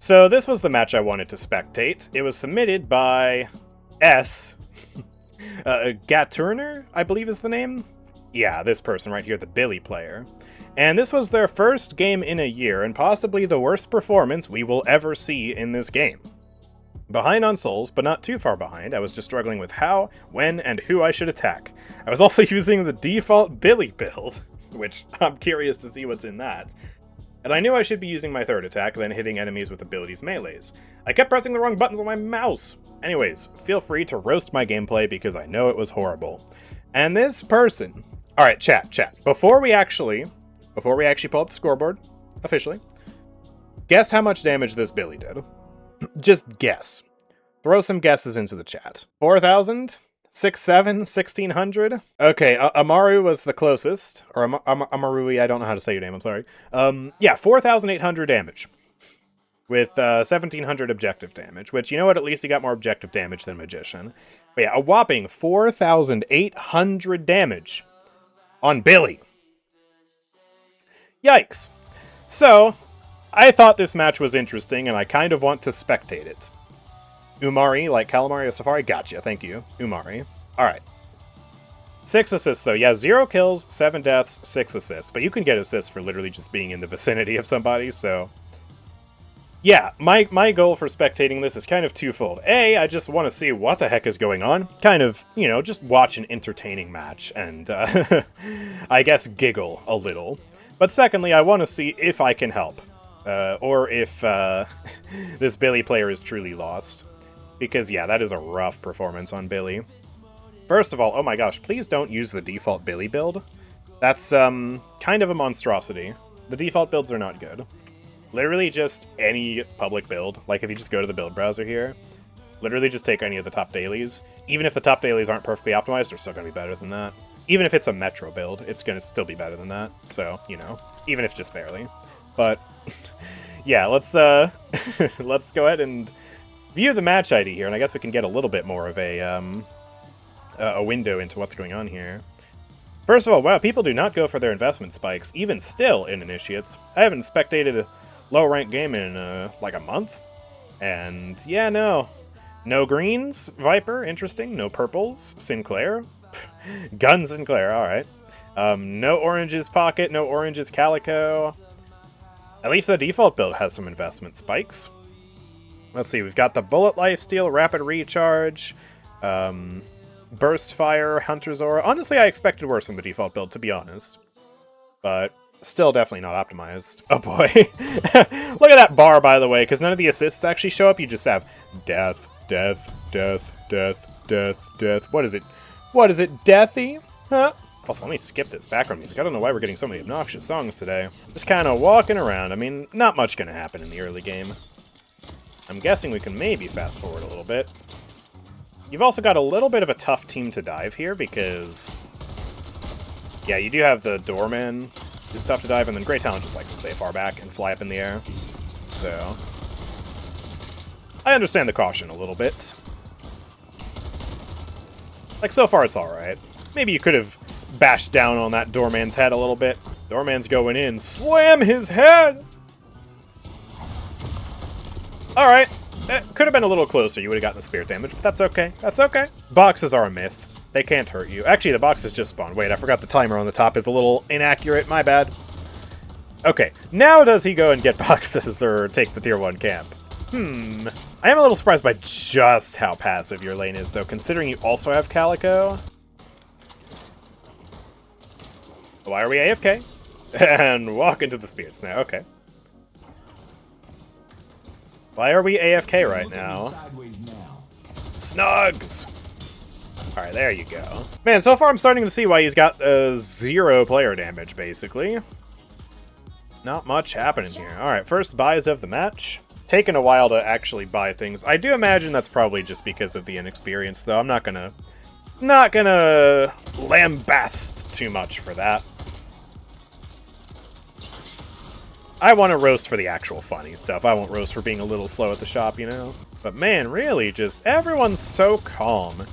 So this was the match I wanted to spectate. It was submitted by S. Gaturner, I believe is the name. Yeah, this person right here, the Billy player. And this was their first game in a year, and possibly the worst performance we will ever see in this game. Behind on souls, but not too far behind. I was just struggling with how, when, and who I should attack. I was also using the default Billy build, which I'm curious to see what's in that. And I knew I should be using my third attack, then hitting enemies with abilities melees. I kept pressing the wrong buttons on my mouse! Anyways, feel free to roast my gameplay because I know it was horrible. And this person... Alright, chat. Before we actually pull up the scoreboard, officially, guess how much damage this Billy did. Just guess. Throw some guesses into the chat. 4,000? 6,700? 1,600? Okay, Amaru was the closest. Or Amarui, I don't know how to say your name, I'm sorry. Yeah, 4,800 damage. With 1,700 objective damage, which, you know what, at least he got more objective damage than Magician. But yeah, a whopping 4,800 damage on Billy. Yikes. So, I thought this match was interesting, and I kind of want to spectate it. Umari, like Calamari or Safari? Gotcha, thank you. Umari. Alright. 6 assists, though. Yeah, 0 kills, 7 deaths, 6 assists. But you can get assists for literally just being in the vicinity of somebody, so... Yeah, my goal for spectating this is kind of twofold. A, I just want to see what the heck is going on. Kind of, you know, just watch an entertaining match and, I guess, giggle a little. But secondly, I want to see if I can help. Or if this Billy player is truly lost. Because, yeah, that is a rough performance on Billy. First of all, oh my gosh, please don't use the default Billy build. That's, kind of a monstrosity. The default builds are not good. Literally just any public build. Like, if you just go to the build browser here, literally just take any of the top dailies. Even if the top dailies aren't perfectly optimized, they're still going to be better than that. Even if it's a Metro build, it's going to still be better than that. So, you know, even if just barely. But, yeah, let's go ahead and view the match ID here, and I guess we can get a little bit more of a window into what's going on here. First of all, wow, people do not go for their investment spikes, even still in Initiates. I haven't spectated a low-ranked game in, like, a month. And, yeah, no. No greens, Viper, interesting. No purples, Sinclair. Gun Sinclair, alright. No oranges, Pocket. No oranges, Calico. At least the default build has some investment spikes. Let's see, we've got the Bullet Lifesteal, Rapid Recharge, Burst Fire, Hunter's Aura. Honestly, I expected worse from the default build, to be honest. But still definitely not optimized. Oh boy. Look at that bar, by the way, because none of the assists actually show up. You just have death, death, death, death, death, death. What is it? What is it? Deathy? Huh? Also, let me skip this background music. I don't know why we're getting so many obnoxious songs today. Just kind of walking around. I mean, not much going to happen in the early game. I'm guessing we can maybe fast forward a little bit. You've also got a little bit of a tough team to dive here because... Yeah, you do have the Doorman, who's tough to dive, and then Grey Talon just likes to stay far back and fly up in the air. So... I understand the caution a little bit. Like, so far it's alright. Maybe you could have bashed down on that Doorman's head a little bit. Doorman's going in. Slam his head! Alright. Could have been a little closer. You would have gotten the spirit damage, but that's okay. That's okay. Boxes are a myth. They can't hurt you. Actually, the boxes just spawned. Wait, I forgot the timer on the top is a little inaccurate. My bad. Okay. Now does he go and get boxes or take the tier 1 camp? I am a little surprised by just how passive your lane is, though, considering you also have Calico. Why are we AFK? And walk into the spirits now. Okay. Why are we AFK right now? Snugs! Alright, there you go. Man, so far I'm starting to see why he's got 0 player damage, basically. Not much happening here. Alright, first buys of the match. Taken a while to actually buy things. I do imagine that's probably just because of the inexperience, though. I'm not gonna lambast too much for that. I want to roast for the actual funny stuff. I won't roast for being a little slow at the shop, you know? But man, really, just everyone's so calm.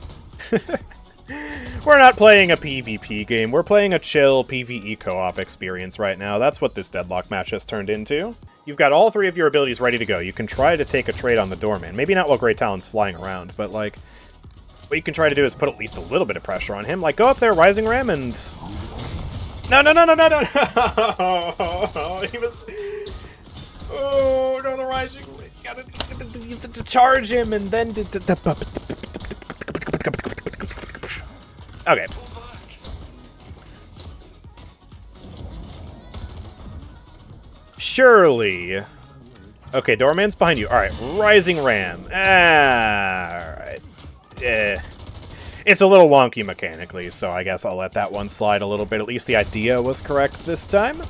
We're not playing a PvP game. We're playing a chill PvE co-op experience right now. That's what this Deadlock match has turned into. you've got all 3 of your abilities ready to go. You can try to take a trade on the Doorman. Maybe not while Great Talon's flying around, but, like, what you can try to do is put at least a little bit of pressure on him. Like, go up there, Rising Ram, and... No! He was... Oh, no, the Rising Ram. You gotta charge him, and then... Okay. Surely. Okay, Doorman's behind you. Alright, Rising Ram. Alright. It's a little wonky mechanically, so I guess I'll let that one slide a little bit. At least the idea was correct this time.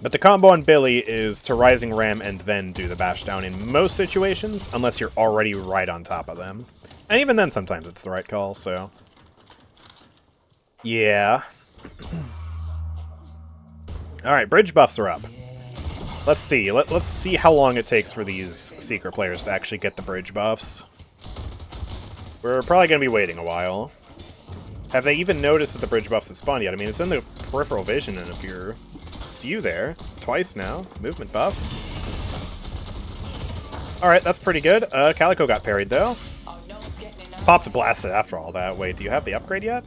But the combo on Billy is to Rising Ram and then do the bash down in most situations, unless you're already right on top of them. And even then, sometimes it's the right call, so... Yeah. Alright, bridge buffs are up. Let's see. Let's see how long it takes for these Secret players to actually get the bridge buffs. We're probably going to be waiting a while. Have they even noticed that the bridge buffs have spawned yet? I mean, it's in the peripheral vision and of your view there. Twice now. Movement buff. Alright, that's pretty good. Calico got parried, though. Popped blasted after all that. Wait, do you have the upgrade yet?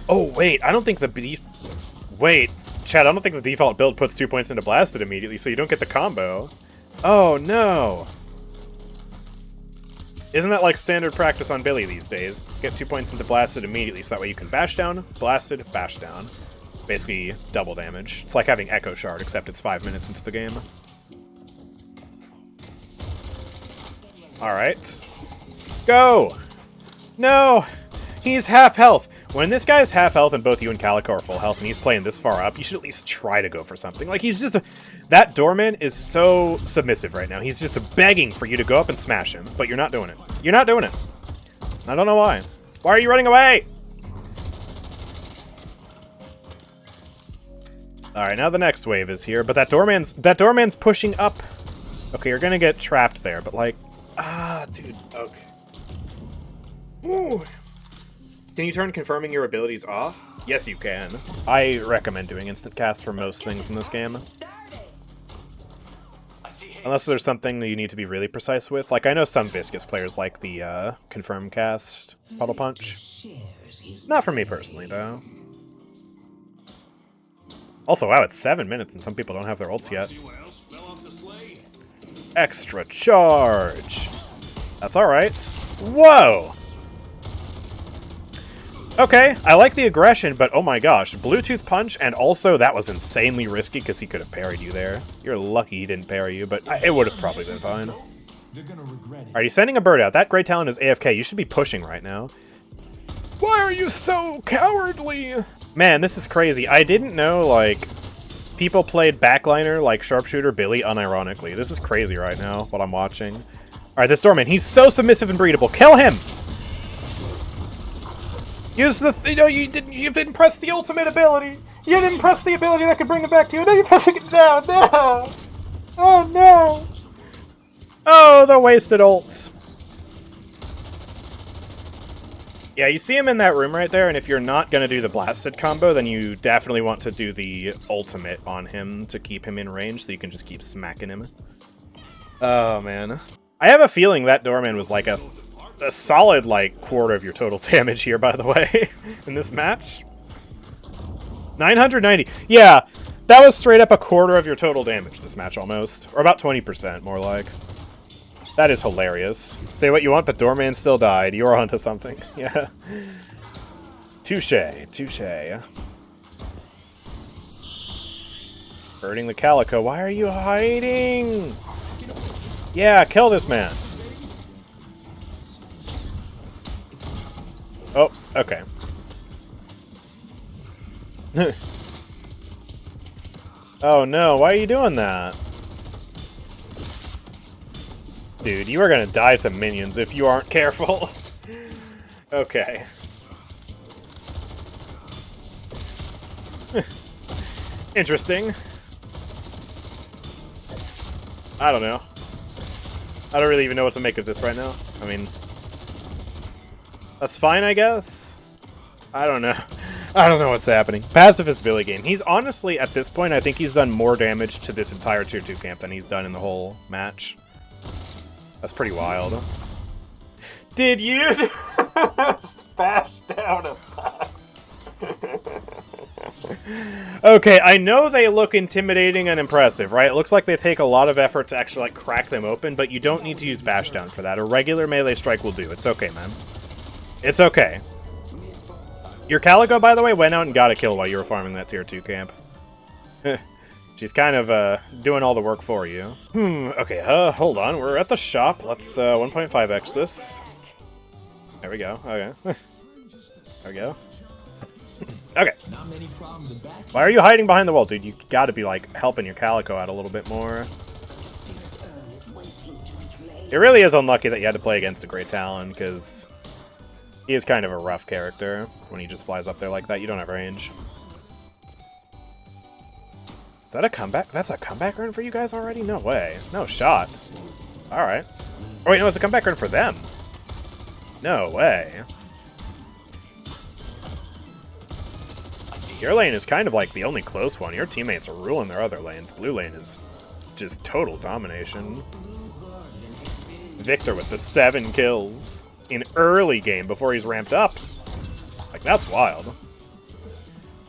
Oh, wait. I don't think the... Wait. Chad, I don't think the default build puts 2 points into blasted immediately, so you don't get the combo. Oh, no. Isn't that like standard practice on Billy these days? Get 2 points into blasted immediately, so that way you can bash down, blasted, bash down. Basically, double damage. It's like having Echo Shard, except it's 5 minutes into the game. Alright. Go! No! He's half health! When this guy's half health and both you and Calico are full health and he's playing this far up, you should at least try to go for something. Like, he's just that Doorman is so submissive right now. He's just begging for you to go up and smash him, but you're not doing it. You're not doing it. I don't know why. Why are you running away? Alright, now the next wave is here, but that Doorman's pushing up. Okay, you're gonna get trapped there, but like... Ah, dude, okay. Ooh. Can you turn confirming your abilities off? Yes, you can. I recommend doing instant cast for most things in this game. Unless there's something that you need to be really precise with. Like, I know some Viscous players like the confirm cast Puddle Punch. Not for me personally, though. Also, wow, it's 7 minutes and some people don't have their ults yet. Extra charge! That's alright. Whoa! Okay, I like the aggression, but oh my gosh, Bluetooth Punch, and also that was insanely risky because he could have parried you there. You're lucky he didn't parry you, but it would have probably been fine. Are you sending a bird out? That Great Talon is AFK. You should be pushing right now. Why are you so cowardly? Man, this is crazy. I didn't know, like, people played backliner like Sharpshooter Billy unironically. This is crazy right now, what I'm watching. Alright, this Doorman, he's so submissive and breedable. Kill him! Use the... you didn't press the ultimate ability! You didn't press the ability that could bring it back to you! No, you're pressing it down! No! Oh, no! Oh, the wasted ult. Yeah, you see him in that room right there, and if you're not going to do the blasted combo, then you definitely want to do the ultimate on him to keep him in range, so you can just keep smacking him. Oh, man. I have a feeling that Doorman was like a solid, like, quarter of your total damage here, by the way, in this match. 990. Yeah, that was straight up a quarter of your total damage this match, almost. Or about 20%, more like. That is hilarious. Say what you want, but Doorman still died. You're onto something. Yeah. Touche. Touche. Birding the Calico. Why are you hiding? Yeah, kill this man. Oh, okay. Oh no, why are you doing that? Dude, you are gonna die to minions if you aren't careful. Okay. Interesting. I don't know. I don't really even know what to make of this right now. I mean... That's fine, I guess? I don't know. I don't know what's happening. Pacifist Billy game. He's honestly, at this point, I think he's done more damage to this entire tier 2 camp than he's done in the whole match. That's pretty wild. Did you bash down a box? Okay, I know they look intimidating and impressive, right? It looks like they take a lot of effort to actually, like, crack them open, but you don't need to use bash down for that. A regular melee strike will do. It's okay, man. It's okay. Your Calico, by the way, went out and got a kill while you were farming that tier 2 camp. She's kind of doing all the work for you. Okay, hold on. We're at the shop. Let's 1.5x this. There we go. Okay. There we go. Okay. Why are you hiding behind the wall, dude? You gotta be, like, helping your Calico out a little bit more. It really is unlucky that you had to play against a Great Talon, because he is kind of a rough character when he just flies up there like that. You don't have range. Is that a comeback? That's a comeback run for you guys already? No way. No shot. Alright. Oh, wait, no, it's a comeback run for them. No way. Your lane is kind of like the only close one. Your teammates are ruling their other lanes. Blue lane is just total domination. Victor with the 7 kills in early game before he's ramped up. Like, that's wild.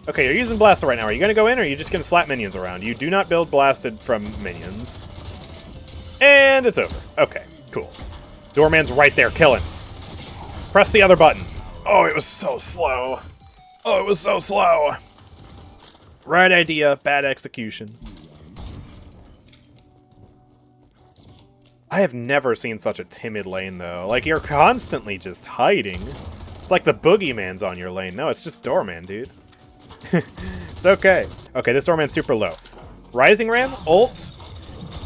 Okay, you're using Blaster right now. Are you going to go in, or are you just going to slap minions around? You do not build Blasted from minions. And it's over. Okay, cool. Doorman's right there, killing. Press the other button. Oh, it was so slow. Oh, it was so slow. Right idea, bad execution. I have never seen such a timid lane, though. Like, you're constantly just hiding. It's like the boogeyman's on your lane. No, it's just Doorman, dude. It's okay. Okay, this Doorman's super low. Rising Ram, ult.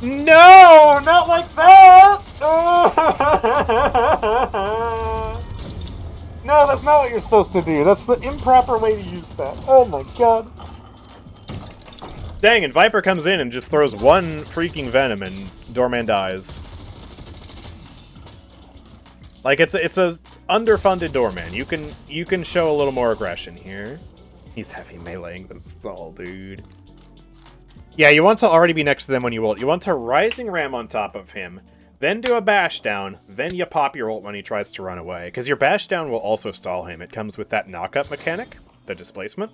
No, not like that! No, that's not what you're supposed to do. That's the improper way to use that. Oh my god. Dang, and Viper comes in and just throws one freaking Venom and Doorman dies. Like, it's a underfunded Doorman. You can show a little more aggression here. He's heavy meleeing them all, dude. Yeah, you want to already be next to them when you ult. You want to Rising Ram on top of him, then do a bash down, then you pop your ult when he tries to run away. Because your bash down will also stall him. It comes with that knock-up mechanic, the displacement.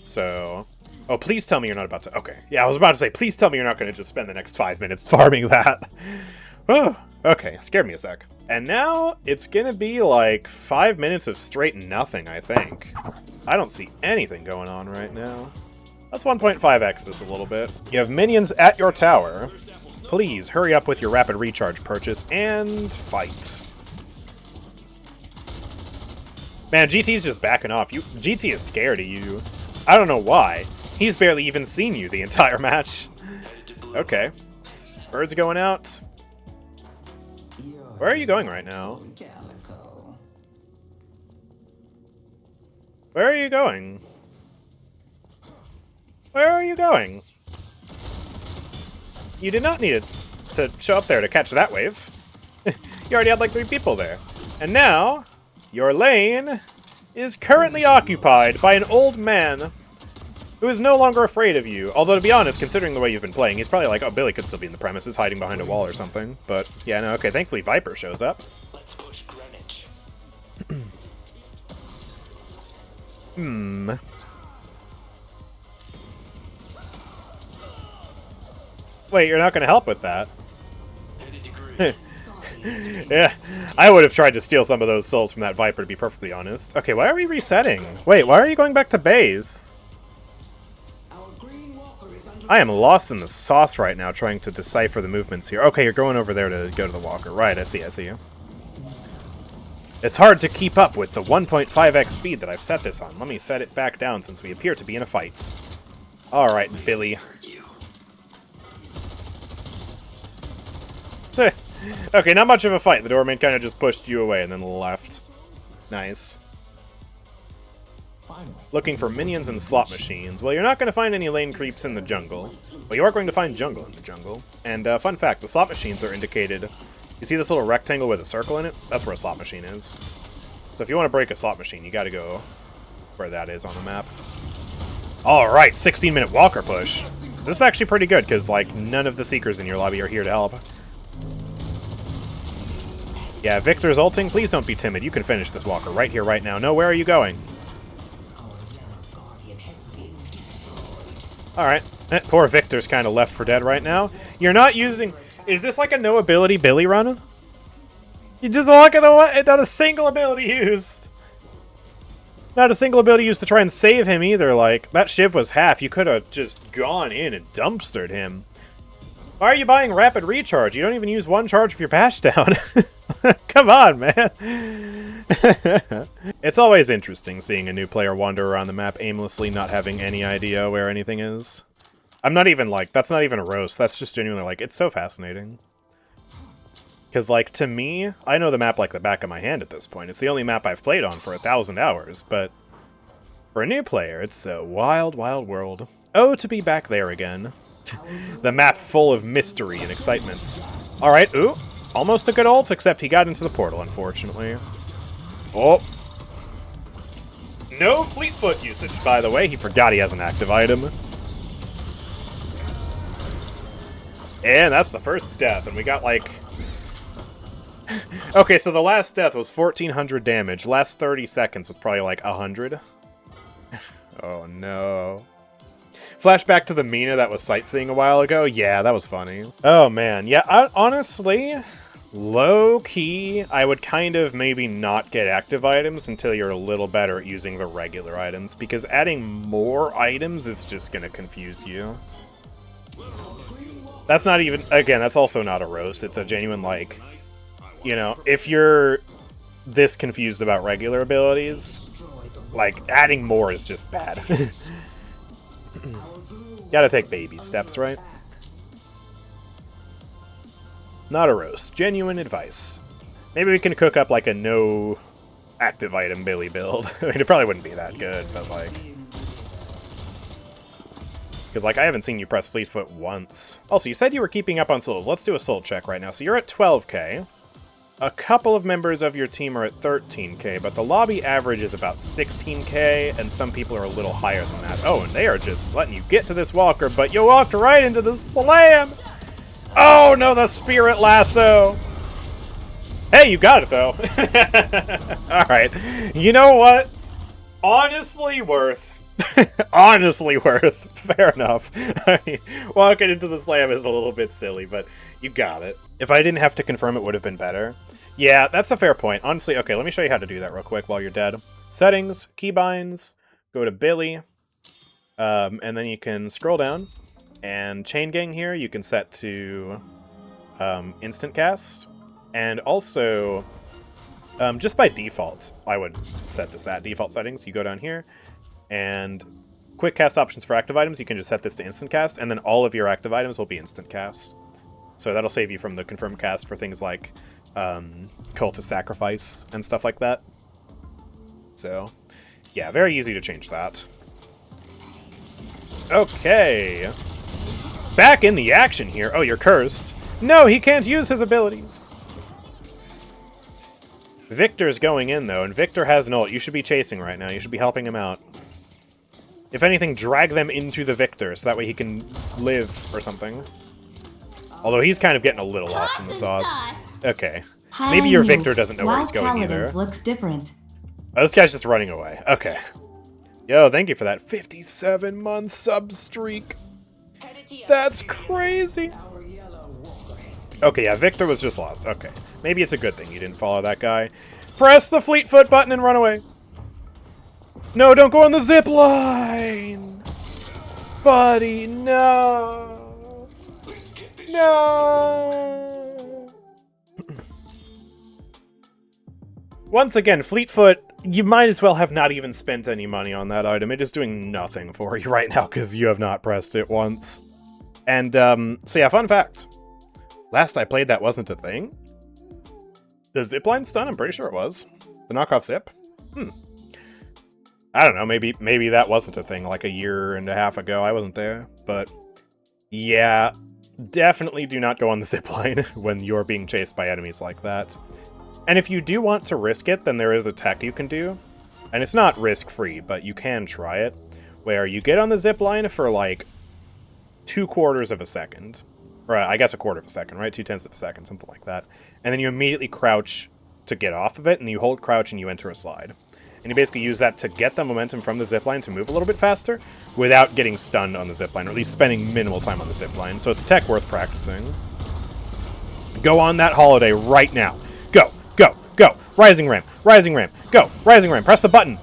So... Oh, please tell me you're not about to... Okay. Yeah, I was about to say, please tell me you're not going to just spend the next 5 minutes farming that. Oh, okay. Scared me a sec. And now, it's going to be like 5 minutes of straight nothing, I think. I don't see anything going on right now. Let's 1.5x this a little bit. You have minions at your tower. Please, hurry up with your rapid recharge purchase and fight. Man, GT's just backing off. GT is scared of you. I don't know why. He's barely even seen you the entire match. Okay. Bird's going out. Where are you going right now? Where are you going? Where are you going? You did not need it to show up there to catch that wave. You already had like 3 people there. And now, your lane is currently occupied by an old man who is no longer afraid of you. Although, to be honest, considering the way you've been playing, he's probably like, oh, Billy could still be in the premises, hiding behind a wall or something. But, yeah, no, okay, thankfully Viper shows up. Let's push Greenwich. Wait, you're not going to help with that? Yeah, I would have tried to steal some of those souls from that Viper, to be perfectly honest. Okay, why are we resetting? Wait, why are you going back to base? I am lost in the sauce right now, trying to decipher the movements here. Okay, you're going over there to go to the walker. Right, I see you. It's hard to keep up with the 1.5x speed that I've set this on. Let me set it back down since we appear to be in a fight. Alright, Billy. Okay, not much of a fight. The doorman kind of just pushed you away and then left. Nice. Looking for minions and slot machines. Well, you're not going to find any lane creeps in the jungle, but you are going to find jungle in the jungle. And fun fact, the slot machines are indicated. You see this little rectangle with a circle in it? That's where a slot machine is. So if you want to break a slot machine, you got to go where that is on the map. Alright, 16-minute walker push. This is actually pretty good, because, like, none of the Seekers in your lobby are here to help. Yeah, Victor's ulting. Please don't be timid. You can finish this walker right here, right now. No, where are you going? Alright. Poor Victor's kind of left for dead right now. You're not using... Is this like a no-ability Billy run? You just walk in the way, not a single ability used. Not a single ability used to try and save him either. Like, that Shiv was half. You could have just gone in and dumpstered him. Why are you buying rapid recharge? You don't even use one charge of your bash down. Come on, man. It's always interesting seeing a new player wander around the map aimlessly, not having any idea where anything is. I'm not even, like, that's not even a roast. That's just genuinely, like, it's so fascinating. Because, like, to me, I know the map like the back of my hand at this point. It's the only map I've played on for 1,000 hours, but for a new player, it's a wild, wild world. Oh, to be back there again. The map full of mystery and excitement. Alright, ooh. Almost a good ult, except he got into the portal, unfortunately. Oh. No Fleetfoot usage, by the way. He forgot he has an active item. And that's the first death, and we got, like... Okay, so the last death was 1,400 damage. Last 30 seconds was probably, like, 100. Oh, no. Flashback to the Mina that was sightseeing a while ago? Yeah, that was funny. Oh, man. Yeah, honestly, low-key, I would kind of maybe not get active items until you're a little better at using the regular items, because adding more items is just going to confuse you. That's not even... Again, that's also not a roast. It's a genuine, like... You know, if you're this confused about regular abilities, like, adding more is just bad. Gotta take baby steps, right? Not a roast. Genuine advice. Maybe we can cook up, like, a no active item Billy build. I mean, it probably wouldn't be that good, but, like... Because, like, I haven't seen you press Fleetfoot once. Also, you said you were keeping up on souls. Let's do a soul check right now. So you're at 12k. A couple of members of your team are at 13k, but the lobby average is about 16k, and some people are a little higher than that. Oh, and they are just letting you get to this walker, but you walked right into the slam! Oh, no, the spirit lasso! Hey, you got it, though. Alright. You know what? Honestly worth. Honestly worth. Fair enough. I mean, walking into the slam is a little bit silly, but you got it. If I didn't have to confirm, it would have been better. Yeah, that's a fair point. Honestly, okay, let me show you how to do that real quick while you're dead. Settings, keybinds, go to Billy, and then you can scroll down, and Chain Gang here you can set to instant cast, and also, just by default, I would set this at default settings. You go down here, and quick cast options for active items, you can just set this to instant cast, and then all of your active items will be instant cast. So that'll save you from the confirmed cast for things like Cult of Sacrifice and stuff like that. So, yeah, very easy to change that. Okay. Back in the action here. Oh, you're cursed. No, he can't use his abilities. Victor's going in, though, and Victor has an ult. You should be chasing right now. You should be helping him out. If anything, drag them into the Victor, so that way he can live or something. Although he's kind of getting a little lost in the sauce. Okay. Maybe your Victor doesn't know where he's going either. Looks different. Oh, this guy's just running away. Okay. Yo, thank you for that 57-month sub streak. That's crazy. Okay, yeah, Victor was just lost. Okay. Maybe it's a good thing you didn't follow that guy. Press the Fleetfoot button and run away. No, don't go on the zip line. Buddy, no. No! Once again, Fleetfoot, you might as well have not even spent any money on that item. It is doing nothing for you right now because you have not pressed it once. And, so yeah, fun fact. Last I played, that wasn't a thing. The zipline stun? I'm pretty sure it was. The knockoff zip? I don't know, maybe that wasn't a thing like a year and a half ago. I wasn't there. But, yeah... Definitely do not go on the zipline when you're being chased by enemies like that. And if you do want to risk it, then there is a tech you can do. and it's not risk-free, but you can try it, where you get on the zipline for like 2/4 of a second. Or I guess 1/4 of a second, right? 2/10 of a second, something like that. And then you immediately crouch to get off of it, and you hold crouch and you enter a slide. And you basically use that to get the momentum from the zipline to move a little bit faster without getting stunned on the zipline, or at least spending minimal time on the zipline. So it's a tech worth practicing. Go on that holiday right now. Go, go, go. Rising ram, go, rising ram. Press the button.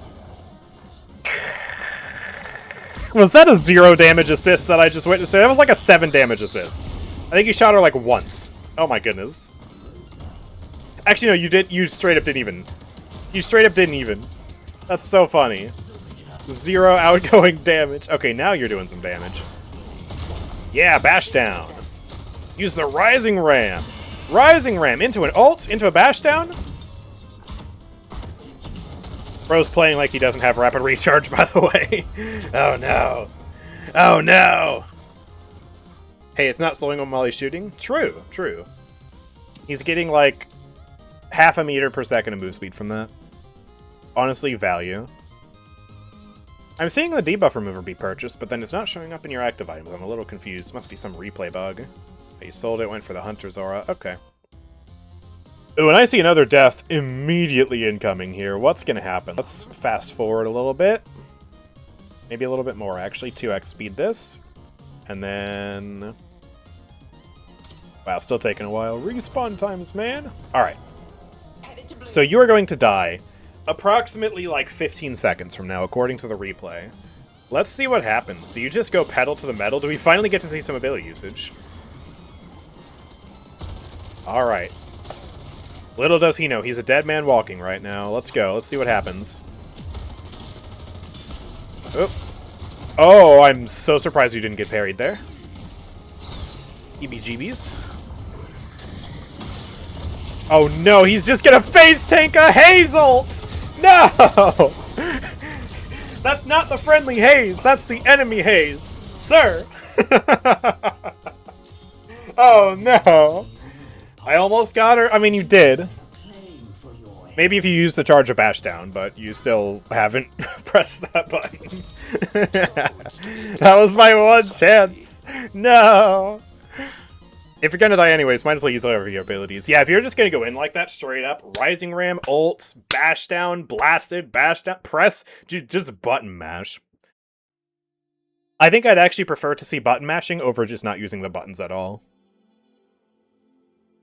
Was that a 0 damage assist that I just witnessed? That was like a 7 damage assist. I think you shot her like once. Oh my goodness. Actually, no, you did. You straight up didn't even. You straight up didn't even. That's so funny. 0 outgoing damage. Okay, now you're doing some damage. Yeah, bash down. Use the rising ram. Rising ram into an ult, into a bash down. Bro's playing like he doesn't have rapid recharge, by the way. Oh no. Oh no. Hey, it's not slowing him while he's shooting? True, true. He's getting like half a meter per second of move speed from that. Honestly, value. I'm seeing the debuff remover be purchased, but then it's not showing up in your active items. I'm a little confused. Must be some replay bug. You sold it, went for the Hunter's Aura. Okay. Ooh, and I see another death immediately incoming here. What's going to happen? Let's fast forward a little bit. Maybe a little bit more, actually. 2x speed this. And then... Wow, still taking a while. Respawn times, man. Alright. So you are going to die approximately like 15 seconds from now, according to the replay. Let's see what happens. Do you just go pedal to the metal? Do we finally get to see some ability usage? Alright. Little does he know, he's a dead man walking right now. Let's go. Let's see what happens. Oop. Oh, I'm so surprised you didn't get parried there. EBGBs. Oh no, he's just gonna face tank a Haze ult! No! That's not the friendly Haze, that's the enemy Haze. Sir! Oh no! I almost got her. I mean, you did. Maybe if you used the charge of bash down, but you still haven't pressed that button. That was my one chance. No! If you're gonna die anyways, might as well use all of your abilities. Yeah, if you're just gonna go in like that straight up, Rising Ram, ult, bash down, blasted, bash down, press, just button mash. I think I'd actually prefer to see button mashing over just not using the buttons at all.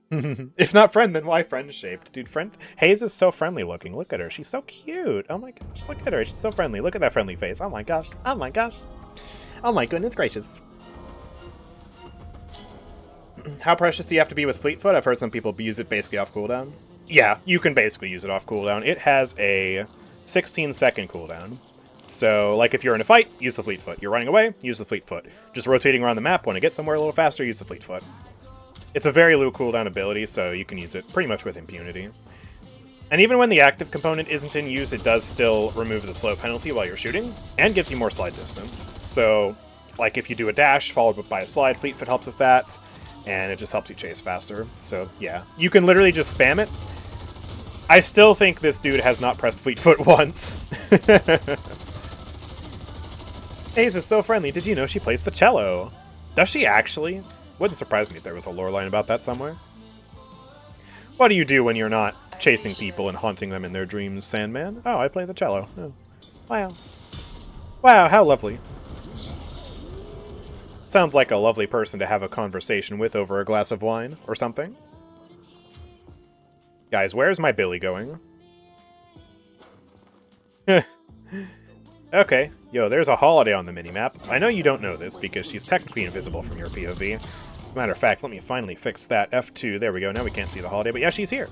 If not friend, then why friend shaped? Dude, Haze is so friendly looking. Look at her. She's so cute. Oh my gosh, look at her. She's so friendly. Look at that friendly face. Oh my gosh. Oh my gosh. Oh my goodness gracious. How precious do you have to be with Fleetfoot? I've heard some people use it basically off cooldown. Yeah, you can basically use it off cooldown. It has a 16-second cooldown. So, like if you're in a fight, use the Fleetfoot. You're running away, use the Fleetfoot. Just rotating around the map, when to get somewhere a little faster, use the Fleetfoot. It's a very low cooldown ability, so you can use it pretty much with impunity. And even when the active component isn't in use, it does still remove the slow penalty while you're shooting, and gives you more slide distance. So, like if you do a dash followed by a slide, Fleetfoot helps with that, and it just helps you chase faster. So, yeah. You can literally just spam it. I still think this dude has not pressed Fleetfoot once. Haze is so friendly. Did you know she plays the cello? Does she actually? Wouldn't surprise me if there was a lore line about that somewhere. What do you do when you're not chasing people and haunting them in their dreams, Sandman? Oh, I play the cello. Oh. Wow. Wow, how lovely. Sounds like a lovely person to have a conversation with over a glass of wine or something. Guys, where's my Billy going? Okay. Yo, there's a holiday on the minimap. I know you don't know this because she's technically invisible from your POV. Matter of fact, let me finally fix that. F2, there we go. Now we can't see the holiday, but yeah, she's here.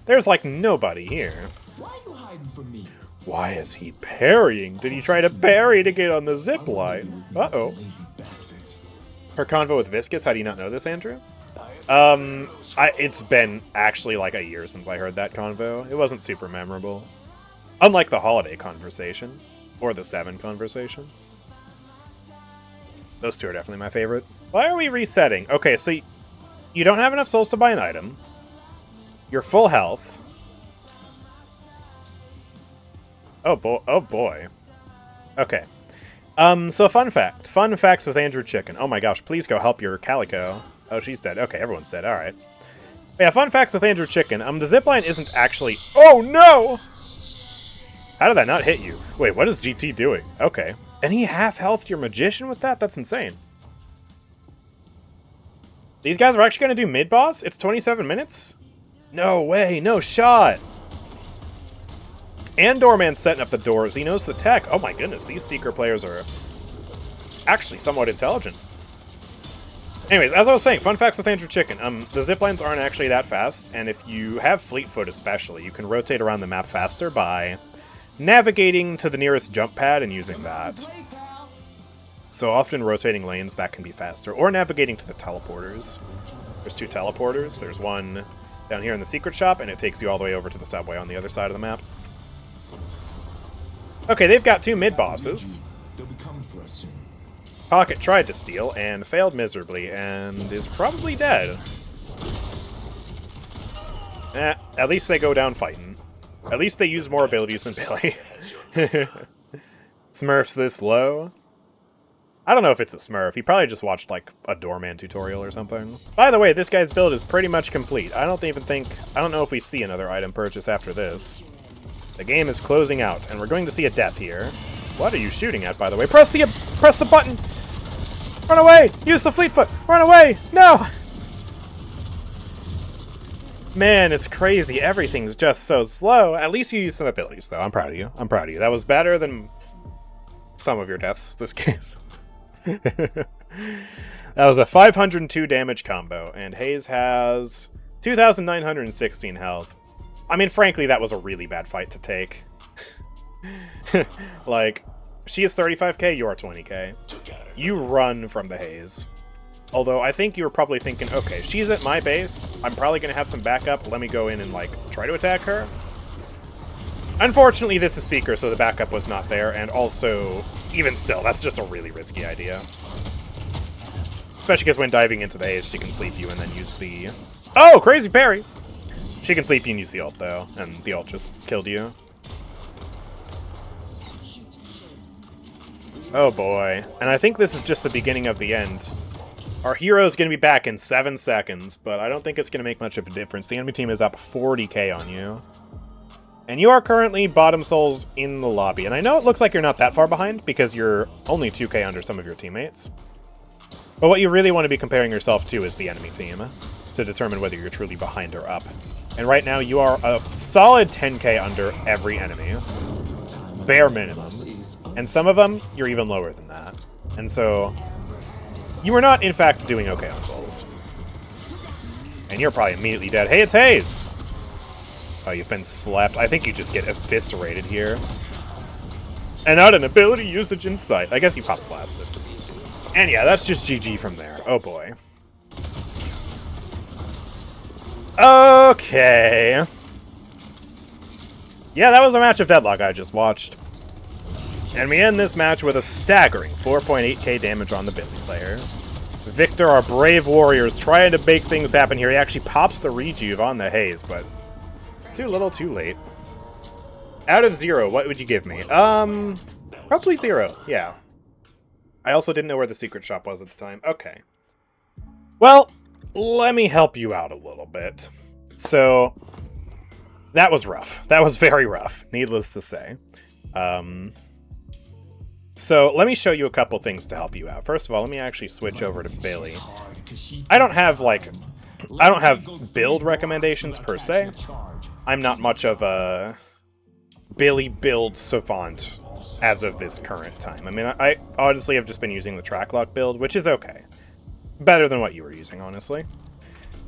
There's like nobody here. Why are you hiding from me? Why is he parrying? Did he try to parry to get on the zipline? Uh-oh. Her convo with Viscus, how do you not know this, Andrew? It's been actually like a year since I heard that convo. It wasn't super memorable. Unlike the holiday conversation, or the 7 conversation. Those two are definitely my favorite. Why are we resetting? Okay, so you don't have enough souls to buy an item. You're full health. Oh boy. Okay. So fun fact. Fun facts with AndrewChicken. Oh my gosh, please go help your Calico. Oh, she's dead. Okay, everyone's dead. Alright. Yeah, fun facts with AndrewChicken. The zipline isn't actually... Oh no! How did that not hit you? Wait, what is GT doing? Okay. And he half-healthed your magician with that? That's insane. These guys are actually going to do mid-boss? It's 27 minutes? No way, no shot! And Doorman's setting up the doors. He knows the tech. Oh my goodness, these Seeker players are actually somewhat intelligent. Anyways, as I was saying, fun facts with AndrewChicken. The ziplines aren't actually that fast, and if you have Fleetfoot especially, you can rotate around the map faster by navigating to the nearest jump pad and using that. So often rotating lanes, that can be faster. Or navigating to the teleporters. There's 2 teleporters. There's one down here in the secret shop, and it takes you all the way over to the subway on the other side of the map. Okay, they've got 2 mid-bosses. They'll be coming for us soon. Pocket tried to steal and failed miserably and is probably dead. At least they go down fighting. At least they use more abilities than Billy. Smurfs this low? I don't know if it's a Smurf. He probably just watched, like, a Doorman tutorial or something. By the way, this guy's build is pretty much complete. I don't know if we see another item purchase after this. The game is closing out, and we're going to see a death here. What are you shooting at, by the way? Press the button! Run away! Use the Fleetfoot! Run away! No! Man, it's crazy. Everything's just so slow. At least you used some abilities, though. I'm proud of you. I'm proud of you. That was better than some of your deaths this game. That was a 502 damage combo, and Hayes has 2,916 health. I mean, frankly, that was a really bad fight to take. Like, she is 35k, you're 20k. You run from the Haze. Although, I think you were probably thinking, okay, she's at my base, I'm probably going to have some backup, let me go in and, like, try to attack her. Unfortunately, this is Seeker, so the backup was not there, and also, even still, that's just a really risky idea. Especially because when diving into the Haze, she can sleep you and then use the... Oh, crazy parry! She can sleep you and use the ult, though, and the ult just killed you. Oh boy. And I think this is just the beginning of the end. Our hero is going to be back in 7 seconds, but I don't think it's going to make much of a difference. The enemy team is up 40k on you. And you are currently bottom souls in the lobby. And I know it looks like you're not that far behind, because you're only 2k under some of your teammates. But what you really want to be comparing yourself to is the enemy team, to determine whether you're truly behind or up. And right now, you are a solid 10k under every enemy. Bare minimum. And some of them, you're even lower than that. And so, you are not, in fact, doing okay on souls. And you're probably immediately dead. Hey, it's Hayes! Oh, you've been slapped. I think you just get eviscerated here. And not an ability usage in sight. I guess you pop blasted. And yeah, that's just GG from there. Oh boy. Okay. Yeah, that was a match of Deadlock I just watched. And we end this match with a staggering 4.8k damage on the Billy player. Victor, our brave warrior, is trying to make things happen here. He actually pops the rejuve on the Haze, but too little, too late. Out of 0, what would you give me? Probably 0, yeah. I also didn't know where the secret shop was at the time. Okay. Well, let me help you out a little bit. So, that was rough. That was very rough, needless to say. So, let me show you a couple things to help you out. First of all, let me actually switch over to Billy. I don't have build recommendations per se. I'm not much of a Billy build savant as of this current time. I mean, I honestly have just been using the track-lock build, which is okay. Better than what you were using, honestly.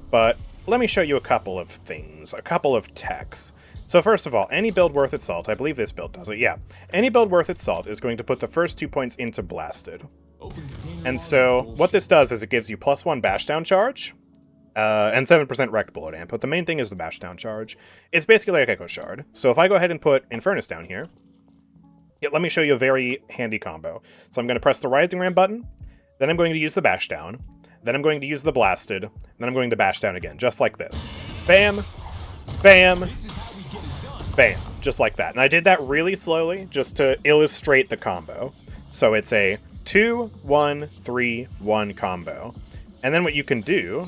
But let me show you a couple of things, a couple of techs. So first of all, any build worth its salt, I believe this build does it, yeah. Any build worth its salt is going to put the first 2 points into Blasted. And so what this does is it gives you +1 bashdown charge, and 7% wrecked bullet amp, but the main thing is the bashdown charge. It's basically like Echo Shard. So if I go ahead and put Infernus down here, yeah, let me show you a very handy combo. So I'm going to press the Rising Ram button, then I'm going to use the bashdown, then I'm going to use the Blasted, then I'm going to bash down again, just like this. Bam, bam, bam. just like that. And I did that really slowly just to illustrate the combo. So it's a 2-1-3-1 combo. And then what you can do,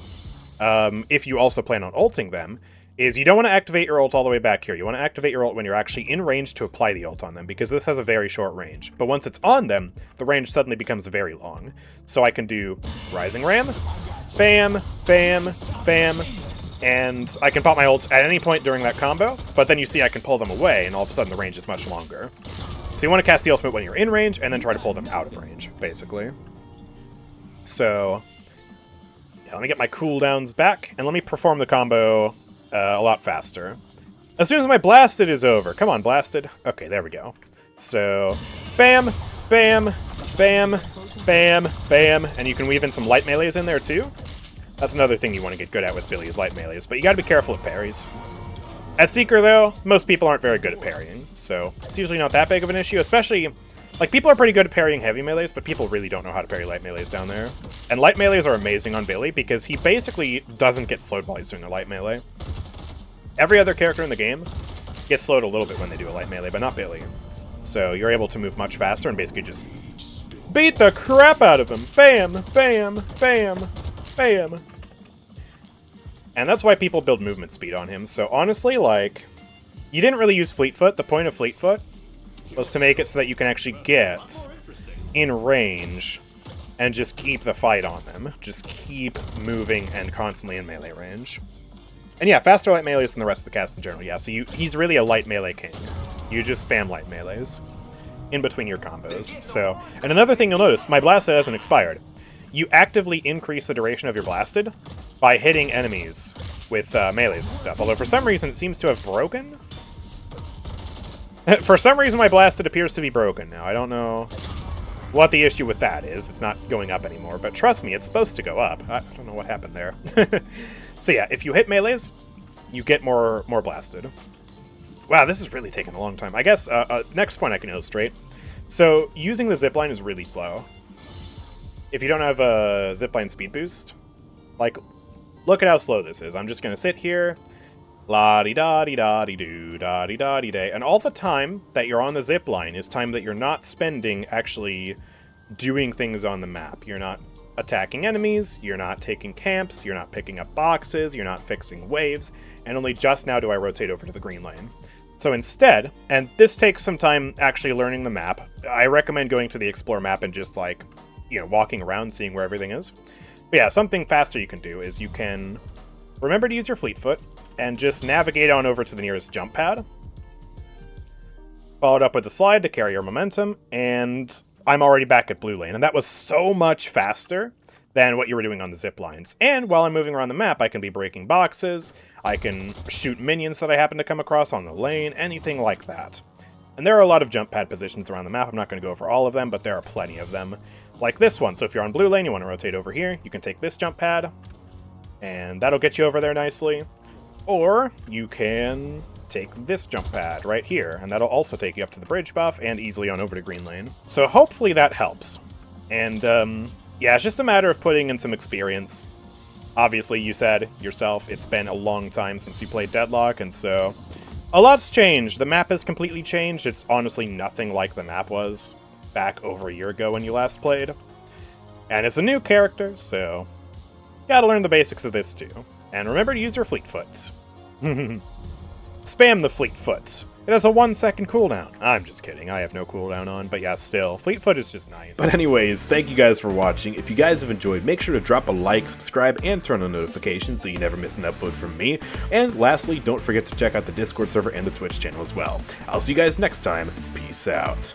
if you also plan on ulting them, is you don't want to activate your ult all the way back here. You want to activate your ult when you're actually in range to apply the ult on them, because this has a very short range. But once it's on them, the range suddenly becomes very long. So I can do Rising Ram, bam, bam, bam, and I can pop my ult at any point during that combo, but then you see I can pull them away, and all of a sudden the range is much longer. So you want to cast the ultimate when you're in range, and then try to pull them out of range, basically. So, yeah, let me get my cooldowns back, and let me perform the combo a lot faster. As soon as my blasted is over. Come on, blasted. Okay, there we go. So, bam, bam, bam, bam, bam. And you can weave in some light melees in there, too. That's another thing you want to get good at with Billy is light melees. But you got to be careful of parries. At Seeker, though, most people aren't very good at parrying. So, it's usually not that big of an issue. Especially, like, people are pretty good at parrying heavy melees, but people really don't know how to parry light melees down there. And light melees are amazing on Billy, because he basically doesn't get slowed while he's doing a light melee. Every other character in the game gets slowed a little bit when they do a light melee, but not Billy. So you're able to move much faster and basically just beat the crap out of him. Bam, bam, bam, bam. And that's why people build movement speed on him. So honestly, like, you didn't really use Fleetfoot. The point of Fleetfoot was to make it so that you can actually get in range and just keep the fight on them. Just keep moving and constantly in melee range. And yeah, faster light melees than the rest of the cast in general. Yeah, so he's really a light melee king. You just spam light melees in between your combos. So, and another thing you'll notice, my blasted hasn't expired. You actively increase the duration of your blasted by hitting enemies with melees and stuff. Although for some reason it seems to have broken. For some reason my blasted appears to be broken now. I don't know what the issue with that is. It's not going up anymore, but trust me, it's supposed to go up. I don't know what happened there. So yeah, if you hit melees, you get more blasted. Wow, this is really taking a long time. I guess next point I can illustrate. So using the zipline is really slow. If you don't have a zipline speed boost, like, look at how slow this is. I'm just going to sit here, la-di-da-di-da-di-doo, da-di-da-di-day, and all the time that you're on the zipline is time that you're not spending actually doing things on the map. You're not attacking enemies, you're not taking camps, you're not picking up boxes, you're not fixing waves, and only just now do I rotate over to the green lane. So instead, and this takes some time actually learning the map, I recommend going to the explore map and just, like, you know, walking around, seeing where everything is. But yeah, something faster you can do is you can remember to use your Fleetfoot and just navigate on over to the nearest jump pad. Follow it up with the slide to carry your momentum, and I'm already back at blue lane, and that was so much faster than what you were doing on the zip lines. And while I'm moving around the map, I can be breaking boxes, I can shoot minions that I happen to come across on the lane, anything like that. And there are a lot of jump pad positions around the map. I'm not going to go over all of them, but there are plenty of them. Like this one. So if you're on blue lane, you want to rotate over here, you can take this jump pad, and that'll get you over there nicely. Or you can take this jump pad right here, and that'll also take you up to the bridge buff and easily on over to green lane. So hopefully that helps. And yeah, it's just a matter of putting in some experience. Obviously, you said yourself, it's been a long time since you played Deadlock, and so a lot's changed. The map has completely changed. It's honestly nothing like the map was back over a year ago when you last played. And it's a new character, so gotta learn the basics of this too. And remember to use your Fleetfoot. Spam the Fleetfoot. It has a 1-second cooldown. I'm just kidding, I have no cooldown on, but yeah, still, Fleetfoot is just nice. But anyways, thank you guys for watching. If you guys have enjoyed, make sure to drop a like, subscribe, and turn on notifications so you never miss an upload from me. And lastly, don't forget to check out the Discord server and the Twitch channel as well. I'll see you guys next time. Peace out.